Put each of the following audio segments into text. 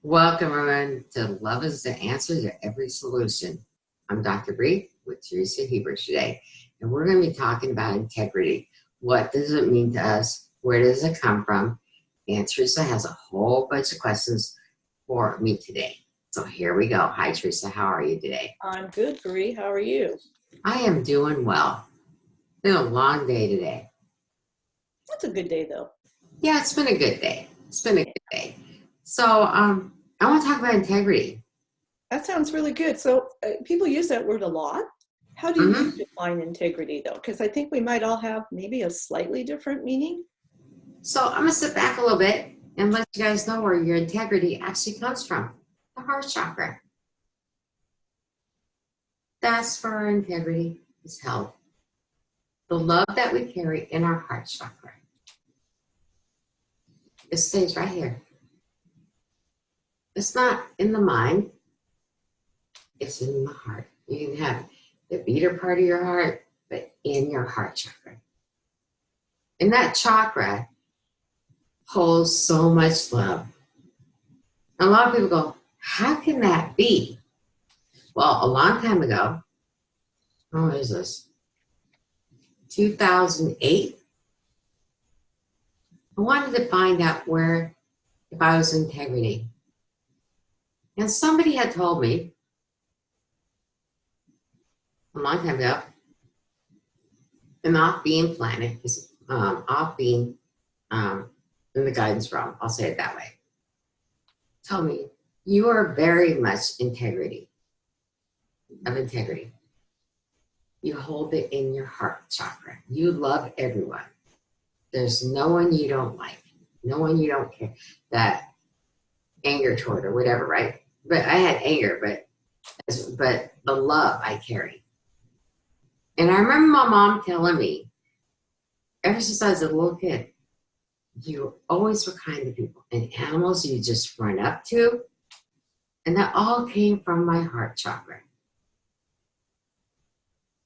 Welcome, everyone, to Love is the Answer to Every Solution. I'm Dr. Brie with Theresa Hebert today, and we're going to be talking about integrity. What does it mean to us? Where does it come from? And Theresa has a whole bunch of questions for me today. So here we go. Hi, Theresa. How are you today? I'm good, Brie. How are you? I am doing well. It's been a long day today. That's a good day, though. Yeah, it's been a good day. It's been a good day. So I want to talk about integrity. That sounds really good. So people use that word a lot. How do you define integrity, though? Because I think we might all have maybe a slightly different meaning. So I'm going to sit back a little bit and let you guys know where your integrity actually comes from. The heart chakra. That's where our integrity is held. The love that we carry in our heart chakra. It stays right here. It's not in the mind. It's in the heart. You can have the beater part of your heart, but in your heart chakra. And that chakra holds so much love. A lot of people go, how can that be? Well, a long time ago, what is this? 2008. I wanted to find out if I was integrity. And somebody had told me a long time ago, an off-being planet is off-being in the guidance realm. I'll say it that way. Told me, you are very much of integrity. You hold it in your heart chakra. You love everyone. There's no one you don't like, no one you don't care, that anger toward or whatever, right? But I had anger, but the love I carry. And I remember my mom telling me, ever since I was a little kid, you always were kind to people, and animals you just run up to. And that all came from my heart chakra.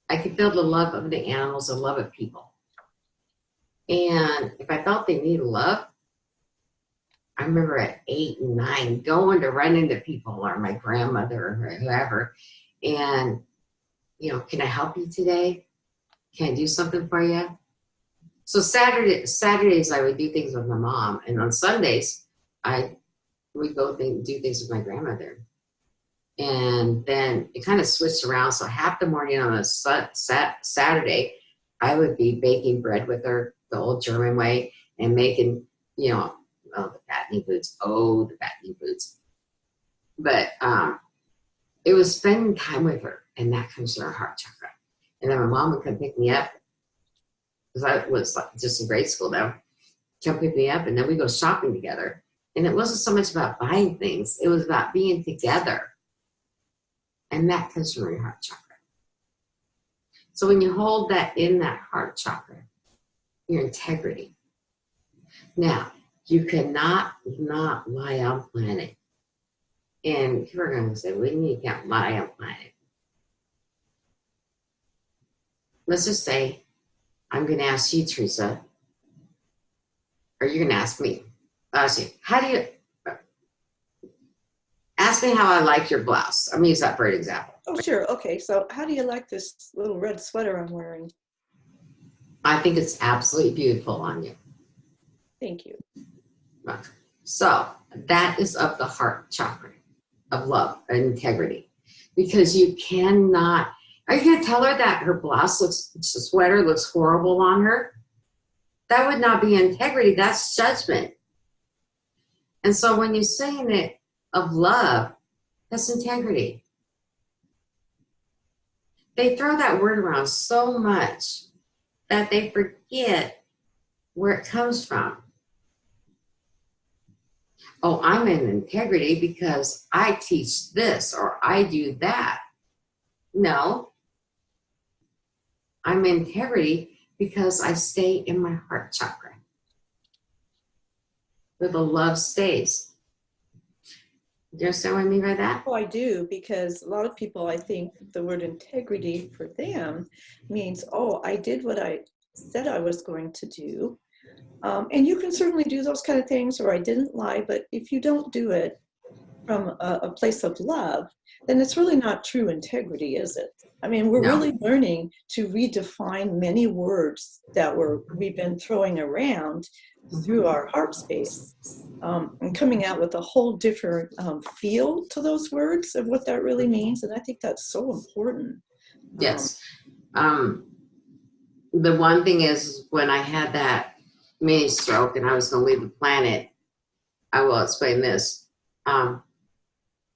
I could feel the love of the animals, the love of people. And if I felt they needed love, I remember at 8 and 9 going to run into people or my grandmother or whoever. And, can I help you today? Can I do something for you? So Saturdays I would do things with my mom. And on Sundays, we'd go do things with my grandmother. And then it kind of switched around. So half the morning on a Saturday, I would be baking bread with her the old German way and making, the fattening foods. Oh, the fattening foods. But it was spending time with her, and that comes from her heart chakra. And then my mom would come pick me up, because I was just in grade school now. Come pick me up, and then we go shopping together. And it wasn't so much about buying things. It was about being together. And that comes from your heart chakra. So when you hold that in that heart chakra, your integrity. Now, you cannot not lie on planet. And people are going to say, what do you mean you can't lie on planet? Let's just say, I'm going to ask you, Theresa, or you're going to ask me. I'll ask you, ask me how I like your blouse. I'm going to use that for an example. Oh, sure. Okay. So how do you like this little red sweater I'm wearing? I think it's absolutely beautiful on you. Thank you. So that is of the heart chakra of love and integrity. Because you cannot, are you going to tell her that her sweater looks horrible on her? That would not be integrity. That's judgment. And so when you're saying it of love, that's integrity. They throw that word around so much that they forget where it comes from. Oh, I'm in integrity because I teach this or I do that. No. I'm in integrity because I stay in my heart chakra, where the love stays. Do you understand what I mean by that? Oh, I do, because a lot of people, I think the word integrity for them means, oh, I did what I said I was going to do. And you can certainly do those kind of things, or I didn't lie, but if you don't do it, from a place of love, then it's really not true integrity, is it? I mean, we're No. really learning to redefine many words that we've been throwing around through our heart space, and coming out with a whole different feel to those words of what that really means. And I think that's so important. Yes. The one thing is, when I had that mini stroke and I was going to leave the planet, I will explain this. I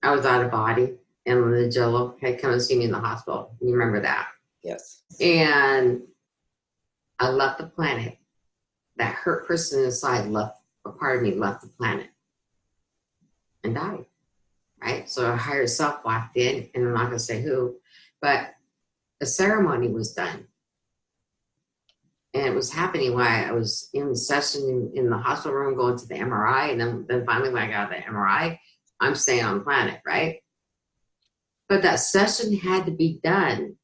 was out of body, and the Jello had come and see me in the hospital. You remember that? Yes. And I left the planet. That hurt person inside left, a part of me left the planet and died. Right? So a higher self walked in, and I'm not going to say who, but the ceremony was done. And it was happening while I was in the session in the hospital room going to the MRI. And then finally, when I got the MRI, I'm staying on the planet, right? But that session had to be done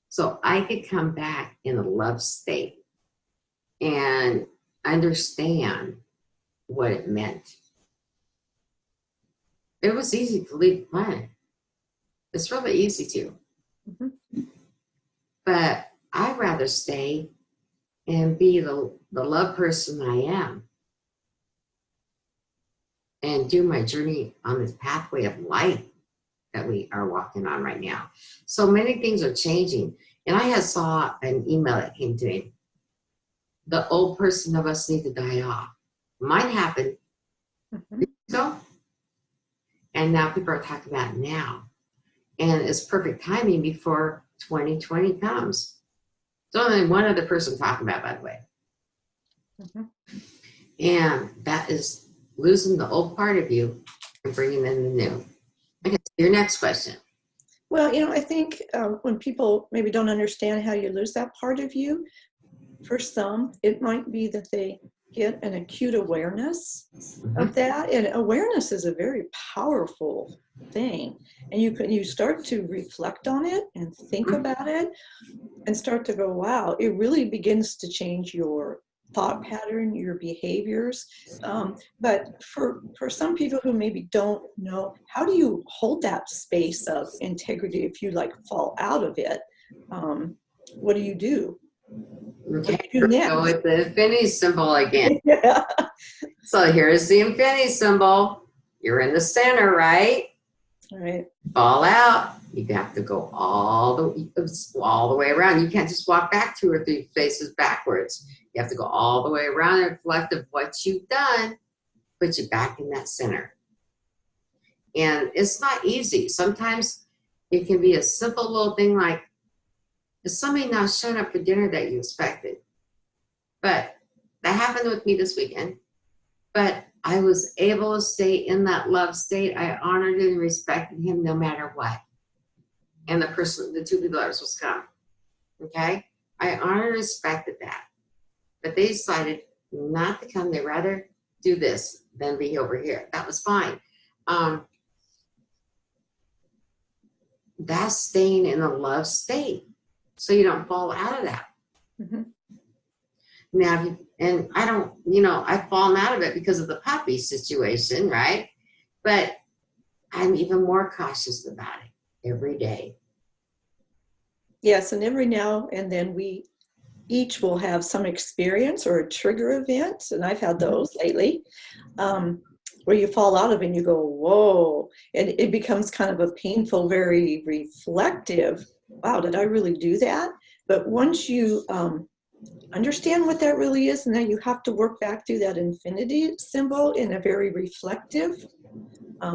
so I could come back in a love state and understand what it meant. It was easy to leave the planet. It's really easy to. Mm-hmm. But I'd rather stay and be the love person I am and do my journey on this pathway of life that we are walking on right now. So many things are changing. And I saw an email that came to me. The old person of us need to die off. Mine happened. Mm-hmm. So, and now people are talking about it now. And it's perfect timing before 2020 comes. There's only one other person talking about it, by the way. Mm-hmm. And that is losing the old part of you and bringing in the new. Okay, your next question. Well, I think when people maybe don't understand how you lose that part of you, for some, it might be that they get an acute awareness of that. And awareness is a very powerful thing. And you start to reflect on it and think about it and start to go, wow, it really begins to change your thought pattern, your behaviors. But for some people who maybe don't know, how do you hold that space of integrity if you fall out of it? What do you do? Okay, go with the infinity symbol again. Yeah. So here's the infinity symbol. You're in the center, right? Right. Fall out. You have to go all the way around. You can't just walk back 2 or 3 faces backwards. You have to go all the way around and reflect of what you've done, put you back in that center. And it's not easy. Sometimes it can be a simple little thing like, is somebody not showing up for dinner that you expected? But that happened with me this weekend. But I was able to stay in that love state. I honored and respected him no matter what. And the 2 people that were supposed to come. Okay? I honored and respected that. But they decided not to come. They'd rather do this than be over here. That was fine. That's staying in a love state. So you don't fall out of that. Mm-hmm. Now, and I don't, I've fallen out of it because of the puppy situation, right? But I'm even more cautious about it every day. Yes, and every now and then we each will have some experience or a trigger event, and I've had those lately, where you fall out of it and you go, whoa, and it becomes kind of a painful, very reflective, wow, did I really do that? But once you understand what that really is, and then you have to work back through that infinity symbol in a very reflective,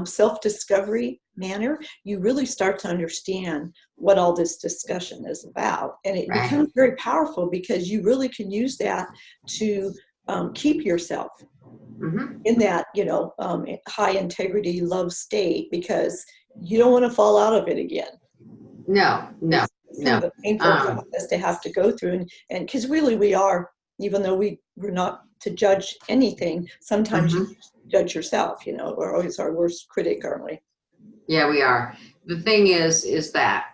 self-discovery manner, you really start to understand what all this discussion is about. And it becomes very powerful because you really can use that to keep yourself in that, high integrity love state, because you don't want to fall out of it again. No. It's kind of a painful process to have to go through. And because really we are, even though we're not to judge anything, sometimes you judge yourself, we're always our worst critic, aren't we? Yeah, we are. The thing is that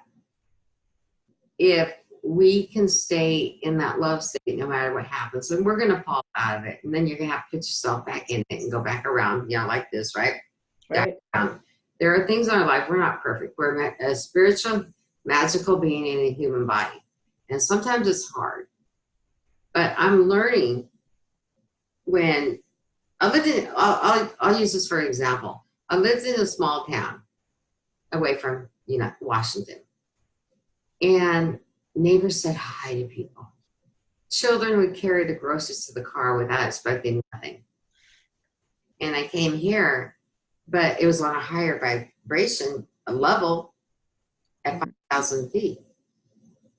if we can stay in that love state no matter what happens, then we're going to fall out of it. And then you're going to have to put yourself back in it and go back around, like this, right? Right. There are things in our life, we're not perfect. We're a spiritual, magical being in a human body. And sometimes it's hard. But I'm learning when I lived in, I'll use this for example. I lived in a small town away from, Washington. And neighbors said hi to people. Children would carry the groceries to the car without expecting nothing. And I came here, but it was on a higher vibration level at 5,000 feet.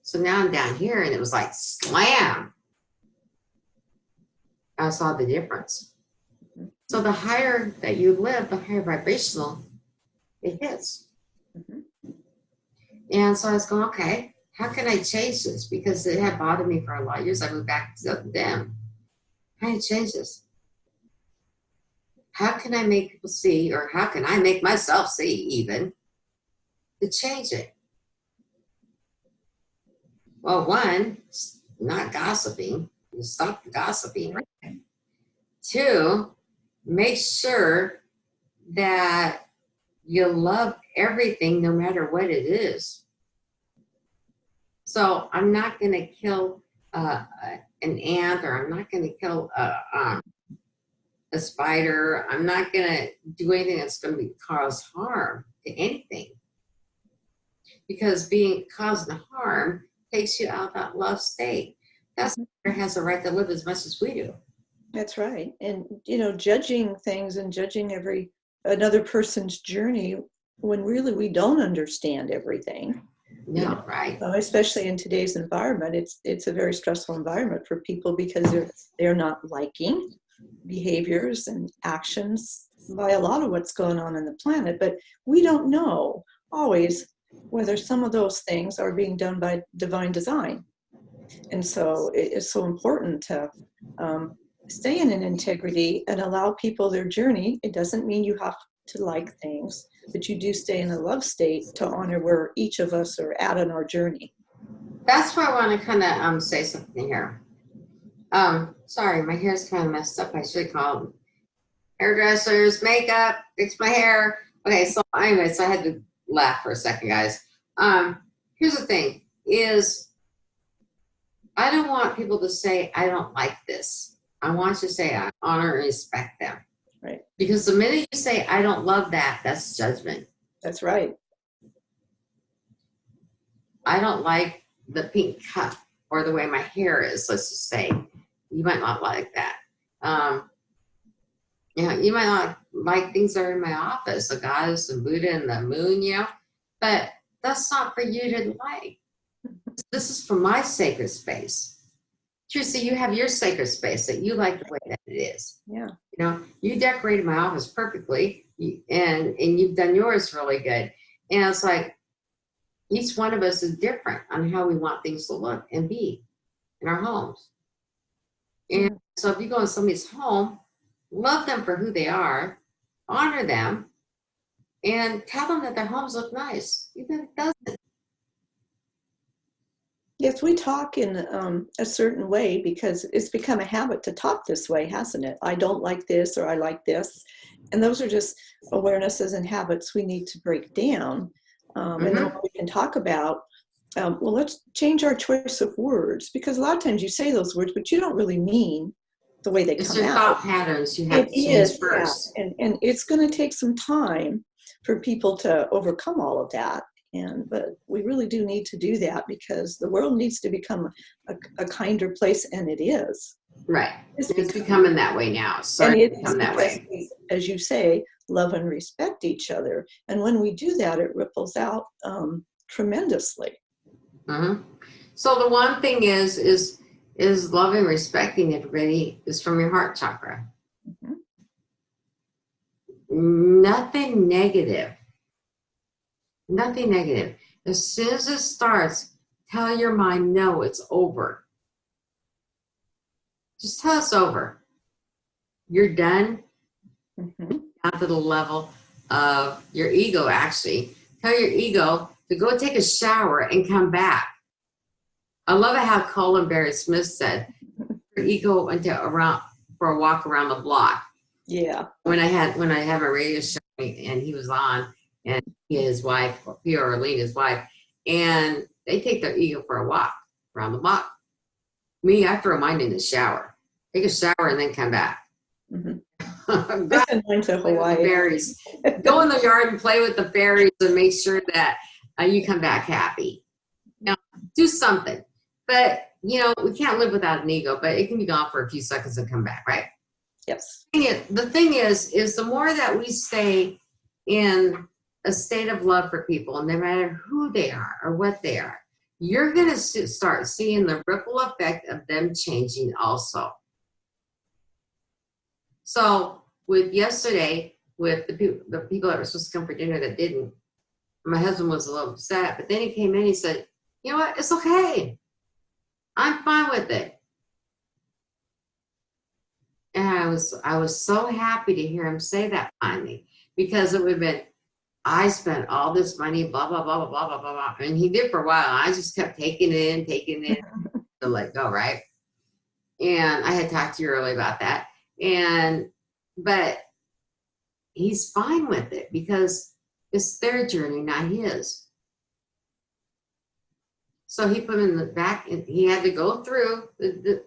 So now I'm down here and it was like slam. I saw the difference. So the higher that you live, the higher vibrational it hits. Mm-hmm. And so I was going, okay, how can I change this? Because it had bothered me for a lot of years. I moved back to them. How do I change this? How can I make people see, or how can I make myself see even, to change it? Well, one, not gossiping. You stop the gossiping. Right? Two, make sure that you love everything no matter what it is. So I'm not going to kill an ant, or I'm not going to kill a spider. I'm not going to do anything that's going to cause harm to anything. Because being causing harm takes you out of that love state. That's where it has a right to live as much as we do. That's right. And, judging things and judging another person's journey when really we don't understand everything. No, right. Especially in today's environment, it's a very stressful environment for people because they're not liking behaviors and actions by a lot of what's going on the planet. But we don't know always whether some of those things are being done by divine design. And so it's so important to stay in an integrity and allow people their journey. It doesn't mean you have to like things, but you do stay in a love state to honor where each of us are at in our journey. That's where I want to kind of say something here. Sorry, my hair's kind of messed up. I should call them hairdressers, makeup, fix my hair. Okay, so anyway, so I had to laugh for a second, guys. Here's the thing is, I don't want people to say, I don't like this. I want you to say, I honor and respect them. Right. Because the minute you say, I don't love that, that's judgment. That's right. I don't like the pink cut or the way my hair is, let's just say. You might not like that. You might not like things that are in my office, the goddess, the Buddha, and the moon, but that's not for you to like. This is for my sacred space. Teresa, you have your sacred space that you like the way that it is. Yeah. You decorated my office perfectly, and you've done yours really good. And it's like, each one of us is different on how we want things to look and be in our homes. And so if you go in somebody's home, love them for who they are, honor them, and tell them that their homes look nice, even if it doesn't. Yes, we talk in a certain way because it's become a habit to talk this way, hasn't it? I don't like this, or I like this. And those are just awarenesses and habits we need to break down. And then we can talk about, well, let's change our choice of words, because a lot of times you say those words, but you don't really mean the way they come out. It's your thought patterns you have to change first. Yeah. And it's going to take some time for people to overcome all of that. But we really do need to do that because the world needs to become a kinder place, and it is. Right. It's becoming that way now. And it's become that way. As you say, love and respect each other. And when we do that, it ripples out tremendously. Mm-hmm. So the one thing is loving and respecting everybody is from your heart chakra. Mm-hmm. Nothing negative. Nothing negative. As soon as it starts, tell your mind, no, it's over. Just tell us over. You're done. Mm-hmm. Down to the level of your ego, actually. Tell your ego to go take a shower and come back. I love it how Colin Barry Smith said, your ego went around for a walk around the block. Yeah. When I had my radio show and he was on, and his wife, Pierre Arlene, his wife, and they take their ego for a walk around the block. Me, I throw mine in the shower. Take a shower and then come back. Mm-hmm. Go Send mine to play with the Hawaii. fairies. Go in the yard and play with the fairies and make sure that you come back happy. Now, do something. But, you know, we can't live without an ego, but it can be gone for a few seconds and come back, right? Yes. The thing is the more that we stay in a state of love for people, no matter who they are or what they are, you're going to start seeing the ripple effect of them changing also. So with yesterday, with the people that were supposed to come for dinner that didn't, my husband was a little upset, but then he came in, he said, you know what, it's okay. I'm fine with it. And I was so happy to hear him say that finally, because it would have been, I spent all this money, blah, blah, blah, blah, blah, blah, blah, blah. And he did for a while. I just kept taking it in to let go, right? And I had talked to you earlier about that. But he's fine with it because it's their journey, not his. So he put him in the back, and he had to go through the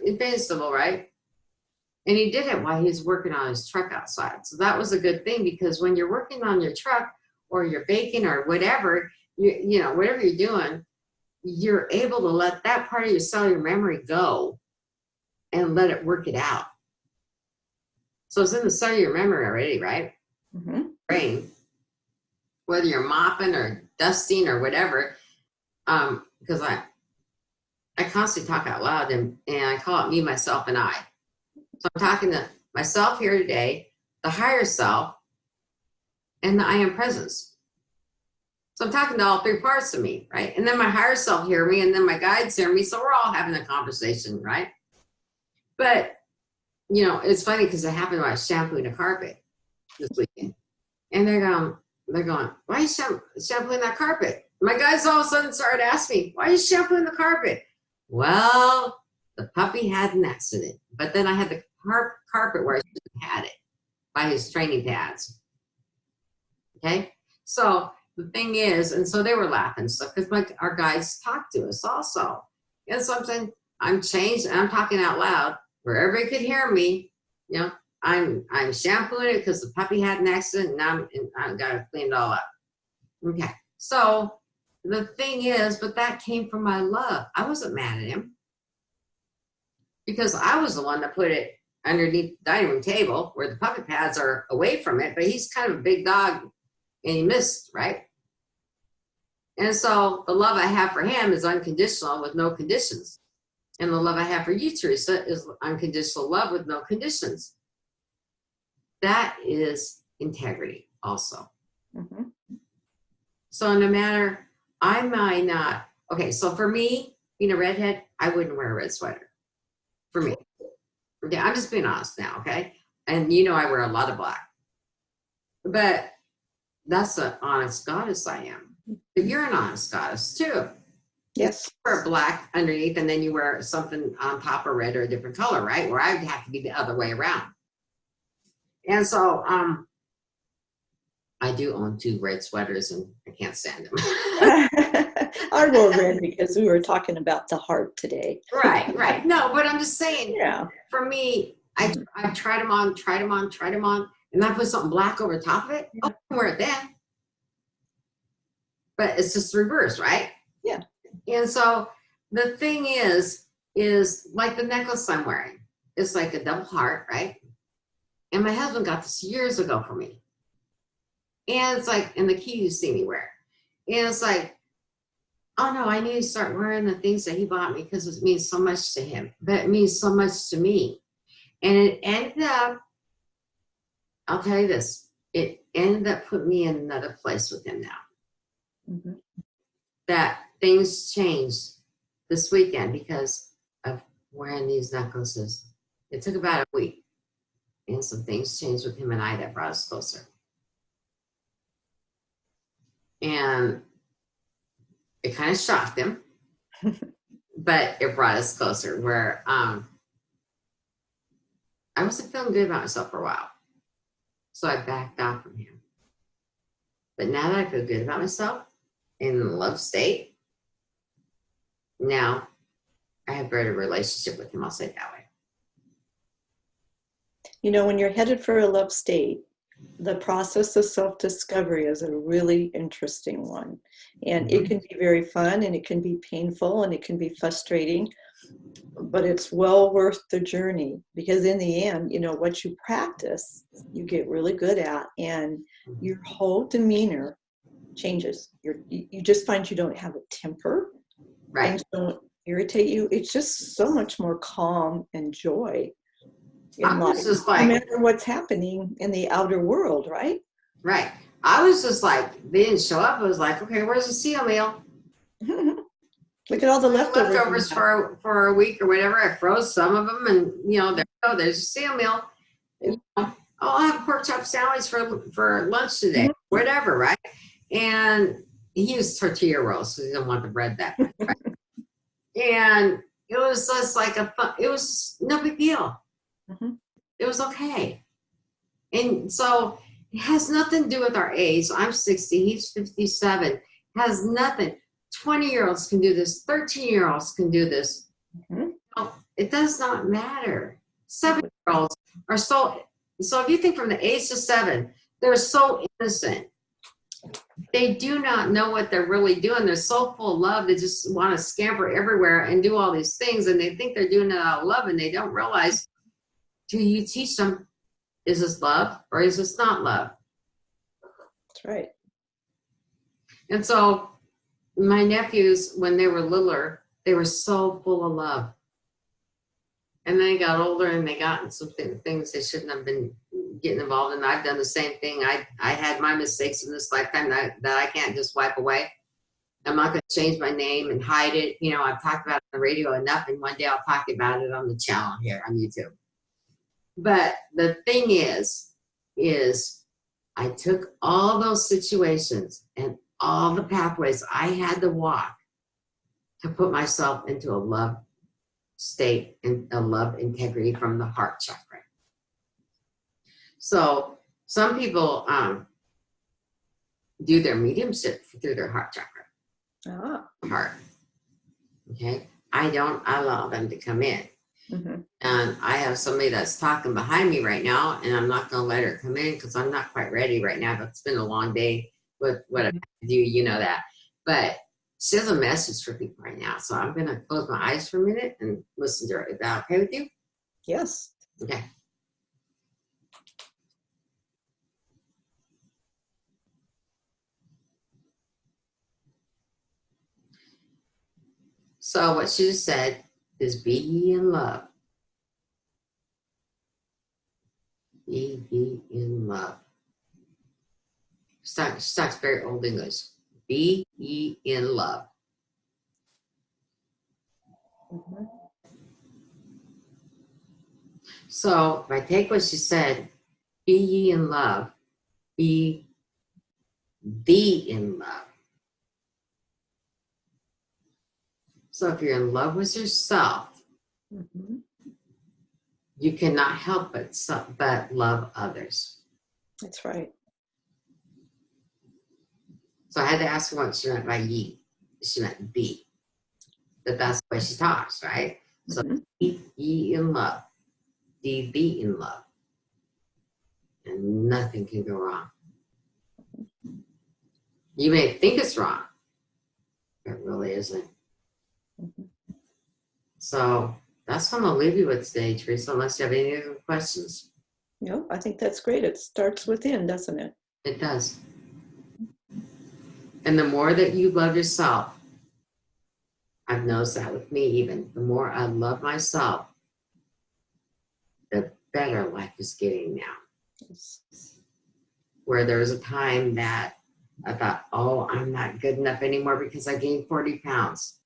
invincible, right? And he did it while he was working on his truck outside. So that was a good thing, because when you're working on your truck or you're baking or whatever, you know, whatever you're doing, you're able to let that part of your cellular memory go and let it work it out. So it's in the cellular memory already, right? Mm-hmm. Brain. Whether you're mopping or dusting or whatever, because I constantly talk out loud, and I call it me, myself, and I. So I'm talking to myself here today, the higher self, and the I am presence. So I'm talking to all three parts of me, right? And then my higher self hear me, and then my guides hear me. So we're all having a conversation, right? But, you know, it's funny because it happened when I was shampooing a carpet this weekend. And they're going, why are you shampooing that carpet? My guys all of a sudden started asking me, why are you shampooing the carpet? Well, the puppy had an accident, but then I had the carpet where I shouldn't have had it by his training pads. Okay, so the thing is, and so they were laughing stuff because our guides talked to us also. And so I'm saying, I'm changed, and I'm talking out loud where everybody could hear me. You know, I'm shampooing it because the puppy had an accident, and I've got to clean it all up. Okay, so the thing is, but that came from my love. I wasn't mad at him, because I was the one that put it underneath the dining room table where the puppy pads are away from it, but he's kind of a big dog and he missed, right? And so the love I have for him is unconditional with no conditions. And the love I have for you, Theresa, is unconditional love with no conditions. That is integrity also. Mm-hmm. So no matter, I might not, okay, so for me, being a redhead, I wouldn't wear a red sweater. For me. Okay, I'm just being honest now, okay? And you know I wear a lot of black. But that's the honest goddess I am. But you're an honest goddess too. Yes. You wear black underneath, and then you wear something on top of red or a different color, right? Where I would have to be the other way around. And so I do own 2 red sweaters, and I can't stand them. I wore red because we were talking about the heart today. Right. No, but I'm just saying, Yeah. for me, I've tried them on, and I put something black over the top of it. Yeah. Oh, I can wear it then. But it's just reverse, right? Yeah. And so the thing is like the necklace I'm wearing. It's like a double heart, right? And my husband got this years ago for me. And it's like, and the key you see me wear. And it's like, oh no, I need to start wearing the things that he bought me because it means so much to him. But it means so much to me. And it ended up, I'll tell you this, it ended up putting me in another place with him now. Mm-hmm. That things changed this weekend because of wearing these necklaces. It took about a week. And some things changed with him and I that brought us closer. And it kind of shocked him, but it brought us closer where I wasn't feeling good about myself for a while. So I backed off from him. But now that I feel good about myself in the love state, now I have a better relationship with him. I'll say it that way. You know, when you're headed for a love state, the process of self-discovery is a really interesting one. And it can be very fun, and it can be painful, and it can be frustrating, but it's well worth the journey, because in the end, you know, what you practice, you get really good at, and your whole demeanor changes. You just find you don't have a temper. Right. Things don't irritate you. It's just so much more calm and joy in life, no matter what's happening in the outer world, right? Right. I was just like, they didn't show up. I was like, okay, where's the seal meal? Look at all the leftovers for a week or whatever. I froze some of them, and you know, there's a seal meal. You know, I'll have a pork chop sandwich for lunch today, whatever, right? And he used tortilla rolls, so he didn't want the bread that much, right? And it was just like it was no big deal. It was okay. And so it has nothing to do with our age. I'm 60, he's 57. Has nothing. 20-year-olds can do this. 13-year-olds can do this. It does not matter. 7-year-olds are so if you think from the age of 7, they're so innocent. They do not know what they're really doing. They're so full of love. They just want to scamper everywhere and do all these things, and they think they're doing it out of love, and they don't realize, till you teach them, is this love or is this not love? That's right. And so my nephews, when they were littler, they were so full of love. And then they got older and they got in some things they shouldn't have been getting involved in. I've done the same thing. I had my mistakes in this lifetime that I can't just wipe away. I'm not going to change my name and hide it. You know, I've talked about it on the radio enough, and one day I'll talk about it on the channel here on YouTube. But the thing is I took all those situations and all the pathways I had to walk to put myself into a love state and a love integrity from the heart chakra. So some people do their mediumship through their heart chakra. Heart. Okay. I don't allow them to come in. And I have somebody that's talking behind me right now, and I'm not going to let her come in because I'm not quite ready right now. But it's been a long day with what I do, you know that. But she has a message for people right now. So I'm going to close my eyes for a minute and listen to her. Is that okay with you? Yes. Okay. So what she just said is, be ye in love. Be ye in love. She talks very old English. Be ye in love. So if I take what she said, be ye in love, be thee in love. So if you're in love with yourself, you cannot help but love others. That's right. So I had to ask her what she meant by ye. She meant be. But that's the way she talks, right? So be ye in love, be in love. And nothing can go wrong. You may think it's wrong, but it really isn't. So that's what I'm going to leave you with today, Theresa, unless you have any other questions. No, I think that's great. It starts within, doesn't it? It does. And the more that you love yourself, I've noticed that with me even, the more I love myself, the better life is getting now. Yes. Where there was a time that I thought, oh, I'm not good enough anymore because I gained 40 pounds.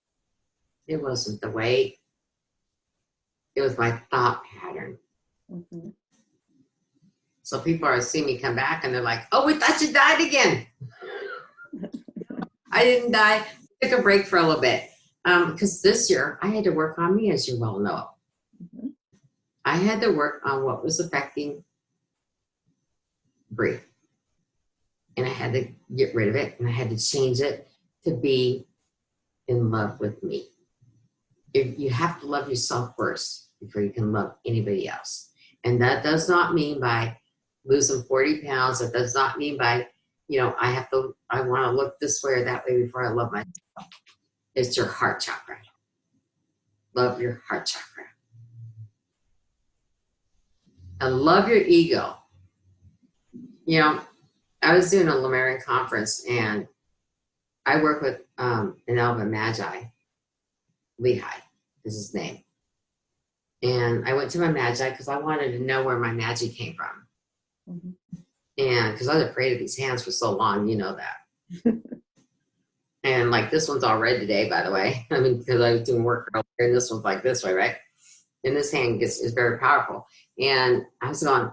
It wasn't the weight. It was my thought pattern. So people are seeing me come back and they're like, oh, we thought you died again. I didn't die. I took a break for a little bit. Because this year I had to work on me, as you well know. I had to work on what was affecting Brie. And I had to get rid of it, and I had to change it to be in love with me. You have to love yourself first before you can love anybody else. And that does not mean by losing 40 pounds. That does not mean by, I want to look this way or that way before I love myself. It's your heart chakra. Love your heart chakra. And love your ego. I was doing a Lemurian conference, and I work with an Elven Magi. Lehi is his name. And I went to my Magi because I wanted to know where my magic came from. Mm-hmm. And because I was afraid of these hands for so long, you know that. And like this one's all red today, by the way. I mean, because I was doing work earlier, and this one's like this way, right? And this hand is very powerful. And I was going,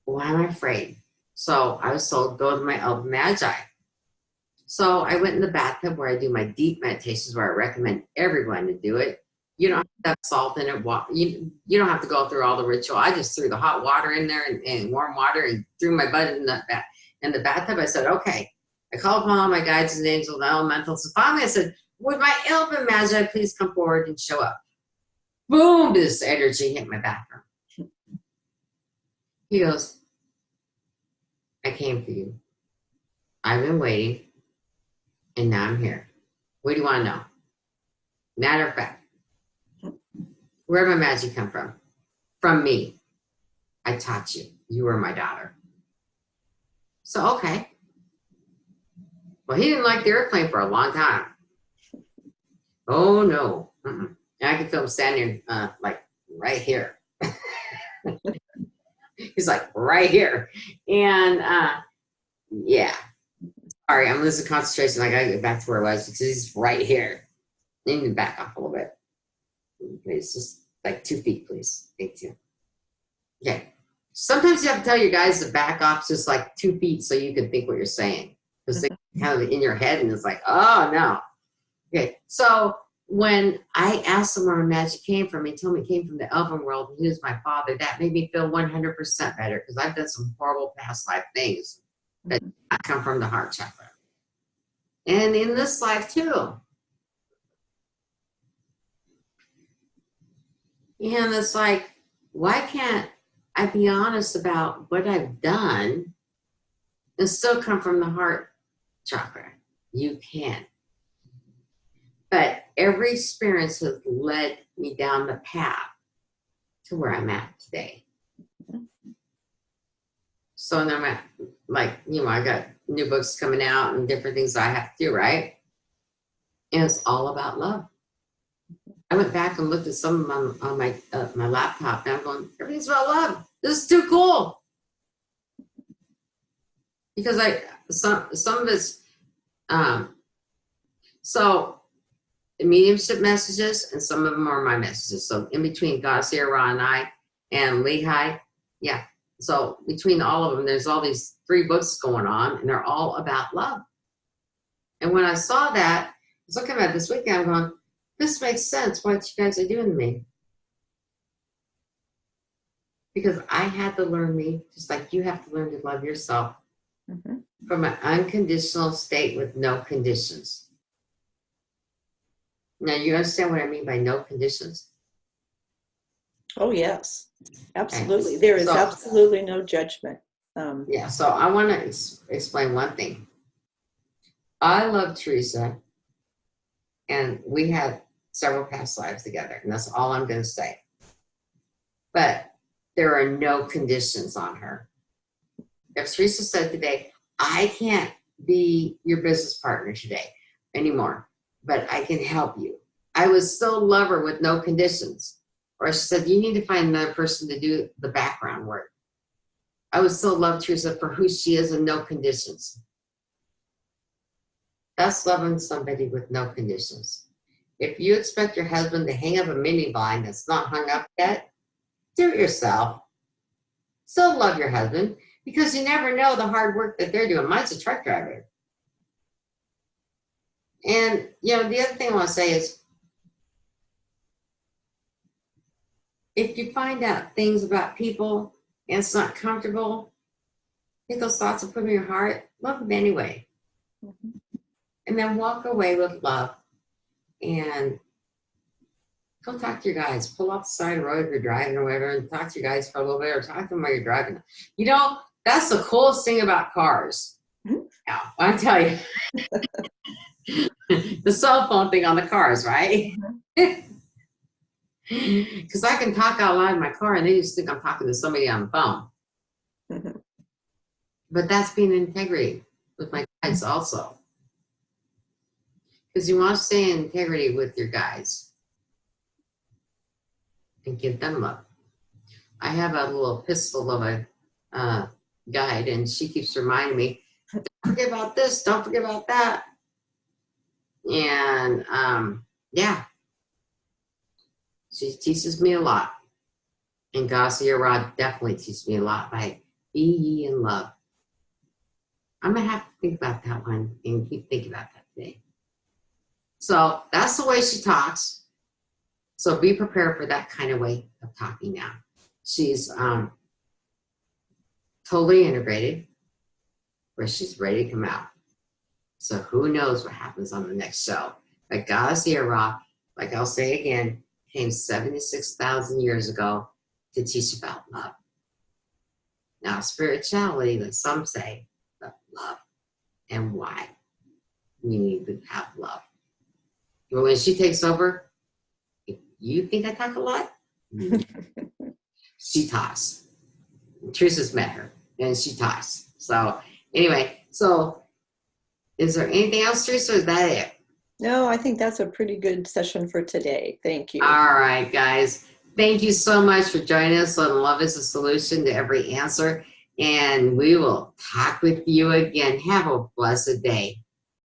why am I afraid? So I was told, go to my Elven Magi. So I went in the bathtub where I do my deep meditations, where I recommend everyone to do it. You don't have to have salt in it. You don't have to go through all the ritual. I just threw the hot water in there and warm water and threw my butt in the bathtub. I said, okay. I called upon all my guides and angels and elementals. And finally I said, would my Elven Magi please come forward and show up? Boom, this energy hit my bathroom. He goes, I came for you. I've been waiting. And now I'm here. What do you want to know? Matter of fact, where did my magic come from? From me. I taught you. You were my daughter. So, okay. Well, he didn't like the airplane for a long time. Oh, no. And I could feel him standing like right here. He's like right here. And yeah. Sorry, I'm losing concentration. I gotta get back to where I was because he's right here. You need to back off a little bit. Please, just like 2 feet, please. Thank you. Okay. Sometimes you have to tell your guys to back off just like 2 feet so you can think what you're saying. Because they're kind of in your head and it's like, oh no. Okay. So when I asked him where my magic came from, he told me it came from the elven world, and he was my father. That made me feel 100% better because I've done some horrible past life things that come from the heart chakra. And in this life too. And it's like, why can't I be honest about what I've done and still come from the heart chakra? You can. But every experience has led me down the path to where I'm at today. So now I'm at, like, I got new books coming out and different things I have to do, right? And it's all about love. I went back and looked at some of them on my laptop, and I'm going, everything's about love. This is too cool. Because some of it's, so mediumship messages, and some of them are my messages. So in between Gazir, Ra, and I, and Lehi, yeah. So between all of them, there's all these 3 books going on, and they're all about love. And when I saw that, I was looking at this weekend, I'm going, this makes sense what you guys are doing to me. Because I had to learn me, just like you have to learn to love yourself from an unconditional state with no conditions. Now, you understand what I mean by no conditions? Oh, yes. Absolutely. There is absolutely no judgment. Yeah, so I want to explain one thing. I love Theresa, and we had several past lives together, and that's all I'm going to say. But there are no conditions on her. If Theresa said today, I can't be your business partner today anymore, but I can help you, I would still love her with no conditions. Or she said, you need to find another person to do the background work. I would still love Theresa for who she is and no conditions. That's loving somebody with no conditions. If you expect your husband to hang up a mini blind that's not hung up yet, do it yourself. Still love your husband, because you never know the hard work that they're doing. Mine's a truck driver. And, the other thing I want to say is, if you find out things about people and it's not comfortable, Get those thoughts and put them in your heart. Love them anyway. Mhm. And then walk away with love. And go talk to your guys. Pull off the side of the road if you're driving or whatever, and talk to your guys for a little bit, or talk to them while you're driving. You know, that's the coolest thing about cars. Mhm. Now, I tell you, the cell phone thing on the cars, right? Because I can talk out loud in my car, and they just think I'm talking to somebody on the phone. Mhm. But that's being in integrity with my guys also. Because you want to stay in integrity with your guys and give them love. I have a little pistol of a guide, and she keeps reminding me, don't forget about this, don't forget about that. And yeah, she teaches me a lot. And Garcia Rod definitely teaches me a lot by be ye in love. I'm going to have to think about that one and keep thinking about that today. So that's the way she talks. So be prepared for that kind of way of talking now. She's totally integrated, where she's ready to come out. So who knows what happens on the next show. But Garcia Rock, like I'll say again, came 76,000 years ago to teach about love. Now, spirituality, like some say, but love and why we need to have love. But when she takes over, if you think I talk a lot, she talks. Teresa's met her, and she talks. So anyway, so is there anything else, Teresa, or is that it? No, I think that's a pretty good session for today. Thank you. All right, guys. Thank you so much for joining us on Love is a Solution to Every Answer. And we will talk with you again. Have a blessed day.